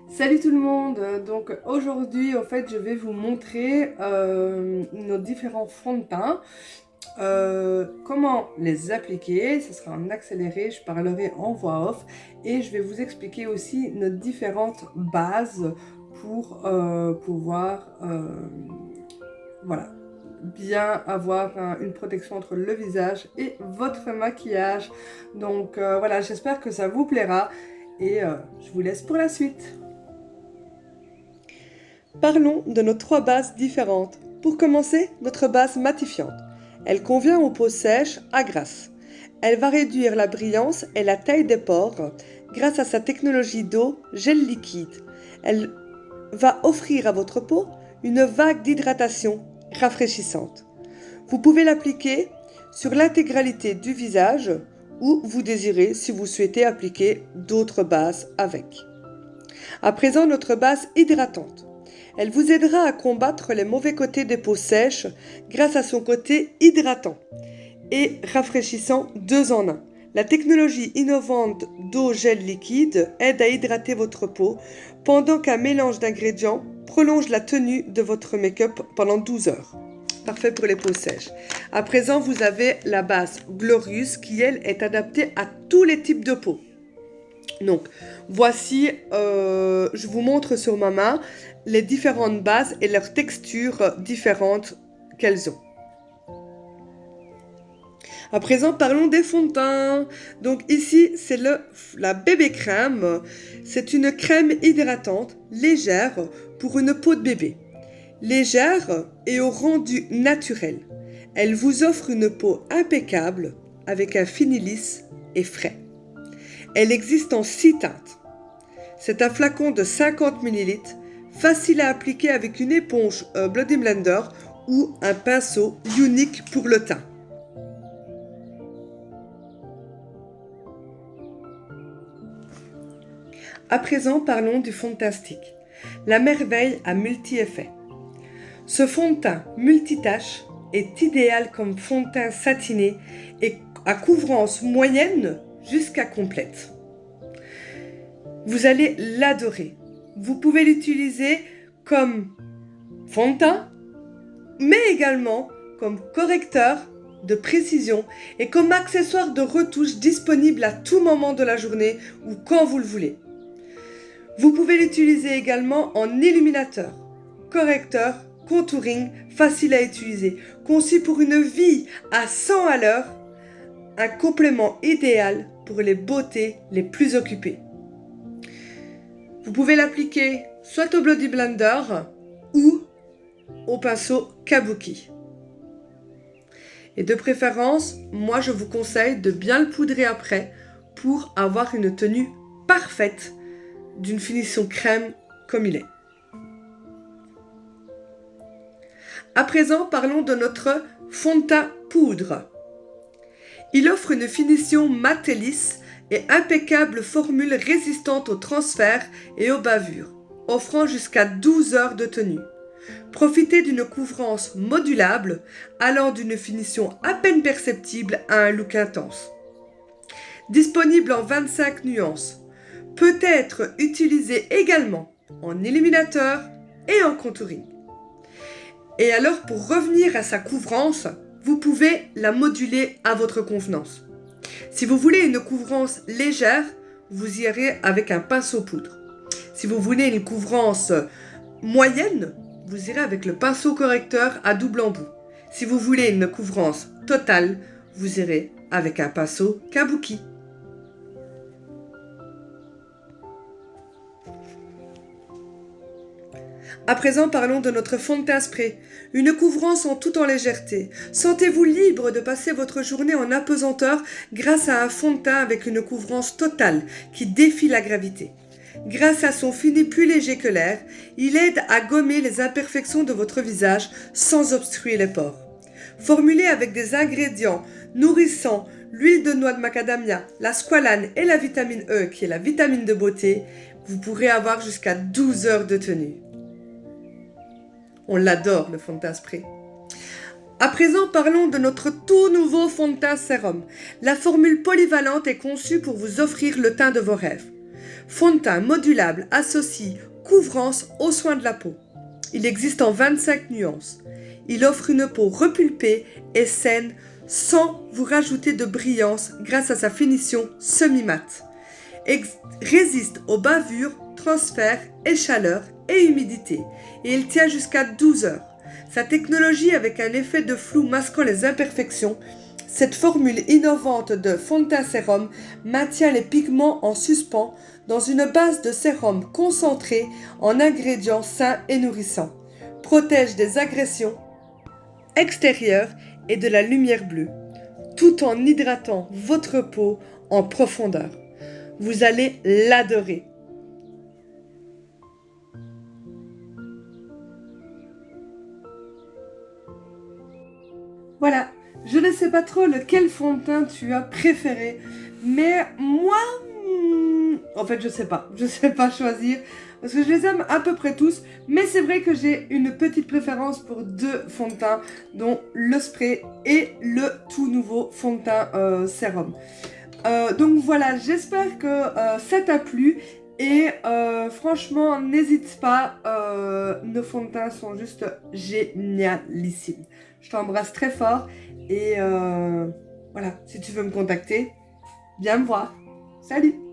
Salut tout le monde! Donc aujourd'hui en fait je vais vous montrer nos différents fonds de teint, comment les appliquer, ce sera en accéléré, je parlerai en voix off et je vais vous expliquer aussi nos différentes bases pour pouvoir voilà, bien avoir une protection entre le visage et votre maquillage. Donc voilà, j'espère que ça vous plaira et je vous laisse pour la suite. Parlons de nos trois bases différentes. Pour commencer, notre base matifiante. Elle convient aux peaux sèches à grasse. Elle va réduire la brillance et la taille des pores grâce à sa technologie d'eau gel liquide. Elle va offrir à votre peau une vague d'hydratation rafraîchissante. Vous pouvez l'appliquer sur l'intégralité du visage ou vous désirez si vous souhaitez appliquer d'autres bases avec. À présent, notre base hydratante. Elle vous aidera à combattre les mauvais côtés des peaux sèches grâce à son côté hydratant et rafraîchissant 2 en 1. La technologie innovante d'eau gel liquide aide à hydrater votre peau pendant qu'un mélange d'ingrédients prolonge la tenue de votre make-up pendant 12 heures. Parfait pour les peaux sèches. À présent, vous avez la base Glorious qui, elle, est adaptée à tous les types de peau. Donc, voici, je vous montre sur ma main les différentes bases et leurs textures différentes qu'elles ont. À présent, parlons des fonds de teint. Donc ici, c'est la bébé crème. C'est une crème hydratante, légère, pour une peau de bébé. Légère et au rendu naturel. Elle vous offre une peau impeccable, avec un fini lisse et frais. Elle existe en 6 teintes. C'est un flacon de 50 ml, facile à appliquer avec une éponge Bloody Blender ou un pinceau unique pour le teint. À présent, parlons du fond de teint stick. La merveille à multi-effets. Ce fond de teint multitâche est idéal comme fond de teint satiné et à couvrance moyenne jusqu'à complète. Vous allez l'adorer. Vous pouvez l'utiliser comme fond de teint, mais également comme correcteur de précision et comme accessoire de retouche disponible à tout moment de la journée ou quand vous le voulez. Vous pouvez l'utiliser également en illuminateur, correcteur, contouring, facile à utiliser, conçu pour une vie à 100 à l'heure, un complément idéal pour les beautés les plus occupées. Vous pouvez l'appliquer soit au Bloody Blender ou au pinceau Kabuki. Et de préférence, moi je vous conseille de bien le poudrer après pour avoir une tenue parfaite d'une finition crème comme il est. À présent, parlons de notre fond de teint poudre. Il offre une finition mat et lisse et impeccable formule résistante au transfert et aux bavures, offrant jusqu'à 12 heures de tenue. Profitez d'une couvrance modulable, allant d'une finition à peine perceptible à un look intense. Disponible en 25 nuances, peut être utilisé également en illuminateur et en contouring. Et alors, pour revenir à sa couvrance, vous pouvez la moduler à votre convenance. Si vous voulez une couvrance légère, vous irez avec un pinceau poudre. Si vous voulez une couvrance moyenne, vous irez avec le pinceau correcteur à double embout. Si vous voulez une couvrance totale, vous irez avec un pinceau Kabuki. À présent, parlons de notre fond de teint spray. Une couvrance tout en légèreté. Sentez-vous libre de passer votre journée en apesanteur grâce à un fond de teint avec une couvrance totale qui défie la gravité. Grâce à son fini plus léger que l'air, il aide à gommer les imperfections de votre visage sans obstruer les pores. Formulé avec des ingrédients nourrissants, l'huile de noix de macadamia, la squalane et la vitamine E qui est la vitamine de beauté, vous pourrez avoir jusqu'à 12 heures de tenue. On l'adore, le fond de teint spray. À présent, parlons de notre tout nouveau fond de teint sérum. La formule polyvalente est conçue pour vous offrir le teint de vos rêves. Fond de teint modulable associe couvrance aux soins de la peau. Il existe en 25 nuances. Il offre une peau repulpée et saine sans vous rajouter de brillance grâce à sa finition semi-mate. Résiste aux bavures, transferts et chaleur et humidité et il tient jusqu'à 12 heures. Sa technologie avec un effet de flou masquant les imperfections, cette formule innovante de fond de teint sérum maintient les pigments en suspens dans une base de sérum concentré en ingrédients sains et nourrissants. Protège des agressions extérieures et de la lumière bleue, tout en hydratant votre peau en profondeur. Vous allez l'adorer. Voilà, je ne sais pas trop lequel fond de teint tu as préféré, mais moi, en fait je sais pas choisir, parce que je les aime à peu près tous, mais c'est vrai que j'ai une petite préférence pour deux fonds de teint, dont le spray et le tout nouveau fond de teint sérum. Donc voilà, j'espère que ça t'a plu. Et franchement, n'hésite pas, nos fonds de teint sont juste génialissimes. Je t'embrasse très fort et voilà, si tu veux me contacter, viens me voir. Salut!